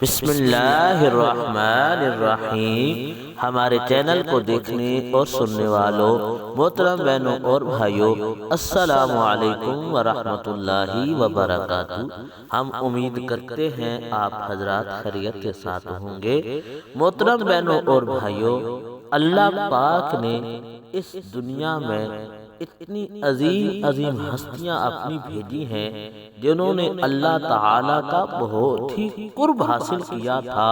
بسم اللہ الرحمن الرحیم۔ ہمارے چینل کو دیکھنے اور سننے والوں محترم بہنوں اور بھائیوں، السلام علیکم ورحمۃ اللہ وبرکاتہ۔ ہم امید کرتے ہیں آپ حضرات خیریت کے ساتھ ہوں گے۔ محترم بہنوں اور بھائیوں، اللہ پاک نے اس دنیا میں اتنی عظیم عظیم ہستیاں اپنی بھیجی ہیں جنہوں نے اللہ تعالیٰ کا بہت ہی قرب حاصل کیا تھا۔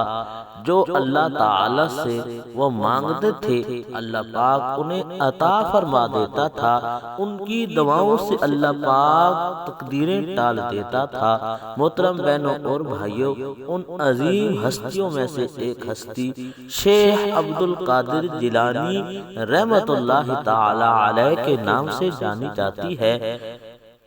جو اللہ تعالیٰ سے وہ مانگتے تھے اللہ پاک انہیں عطا فرما دیتا تھا۔ ان کی دعاؤں سے اللہ پاک تقدیریں ٹال دیتا تھا۔ محترم بہنوں اور بھائیوں، ان عظیم ہستیوں میں سے ایک ہستی شیخ عبد القادر جیلانی رحمت اللہ تعالی علیہ کے نام سے جانی جاتی ہے۔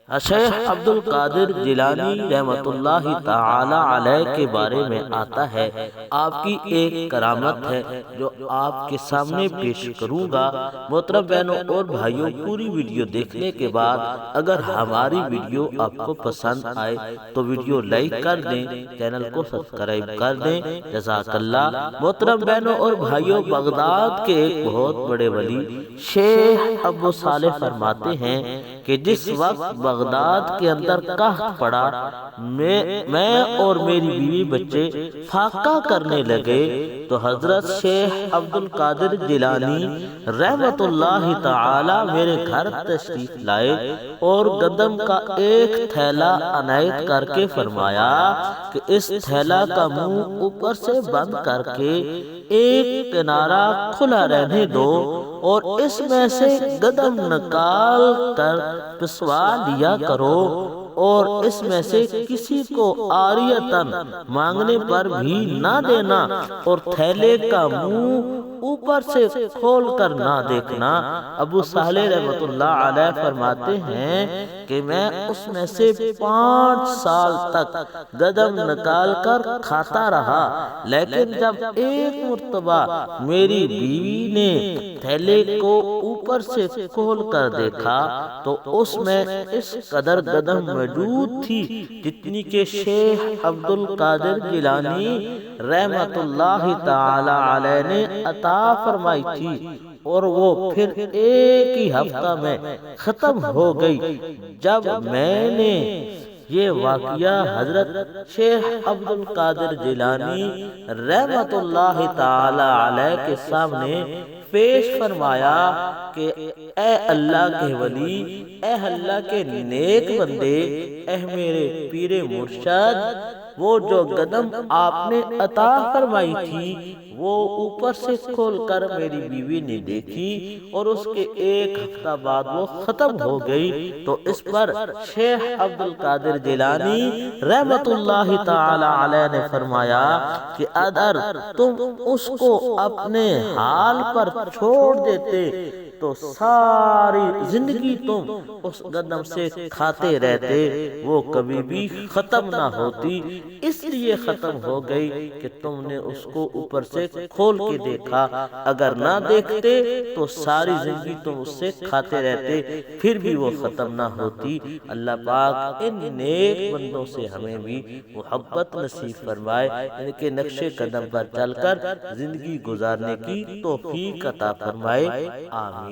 شیخ عبد القادر جیلانی رحمت اللہ تعالی علیہ کے بارے میں آتا ہے، آپ کی ایک کرامت ہے جو آپ کے سامنے پیش کروں گا۔ محترم بہنوں اور بھائیوں، پوری ویڈیو دیکھنے کے بعد اگر ہماری ویڈیو آپ کو پسند آئے تو ویڈیو لائک کر دیں، چینل کو سبسکرائب کر دیں، جزاک اللہ۔ محترم بہنوں اور بھائیوں، بغداد کے ایک بہت بڑے ولی شیخ ابو صالح فرماتے ہیں کہ جس وقت بغداد کے اندر قحط پڑا، میں اور میری بیوی بچے فاقہ کرنے لگے تو حضرت شیخ عبد القادر جیلانی رحمت اللہ تعالی میرے گھر تشریف لائے اور گندم کا ایک تھیلا عنایت کر کے فرمایا کہ اس تھیلا کا منہ اوپر سے بند کر کے ایک کنارہ کھلا رہنے دو اور اس میں سے گندم نکال کر پسوا لیا کرو اور اس میں سے کسی کو عاریتاً مانگنے پر بھی نہ دینا اور تھیلے کا منہ اوپر سے کھول کر نہ دیکھنا۔ ابو صالح رحمت اللہ علیہ فرماتے ہیں کہ میں اس میں سے 5 سال تک گندم نکال کر کھاتا رہا، لیکن جب ایک مرتبہ میری بیوی نے تھیلے کو اوپر سے کھول کر دیکھا تو اس میں اس قدر گندم موجود تھی جتنی کہ شیخ عبد القادر جیلانی رحمت اللہ تعالی علیہ نے عطا فرمائی تھی، اور وہ پھر ایک ہی ہفتہ میں ختم ہو گئی۔ جب میں نے یہ واقعہ حضرت شیخ عبد القادر جیلانی رحمت اللہ تعالی علیہ کے سامنے پیش فرمایا کہ اے اللہ کے ولی، اے اللہ کے نیک بندے، اے میرے پیر مرشد، وہ جو گندم آپ نے عطا فرمائی تھی وہ اوپر سے کھول کر میری بیوی نے دیکھی اور اس کے ایک ہفتہ بعد وہ ختم ہو گئی۔ تو اس پر شیخ عبد القادر جیلانی رحمت اللہ تعالی علیہ نے فرمایا کہ اگر تم اس کو اپنے حال پر چھوڑ دیتے تو ساری زندگی تم اس گندم سے کھاتے رہتے، وہ کبھی بھی ختم نہ ہوتی، اس لیے ختم ہو گئی کہ تم نے اس کو اوپر سے کھول کے دیکھا، اگر نہ دیکھتے تو ساری زندگی تم اس سے کھاتے رہتے، پھر بھی وہ ختم نہ ہوتی۔ اللہ پاک ان نیک بندوں سے ہمیں بھی محبت نصیب فرمائے، ان کے نقش قدم پر چل کر زندگی گزارنے کی توفیق عطا فرمائے، آمین۔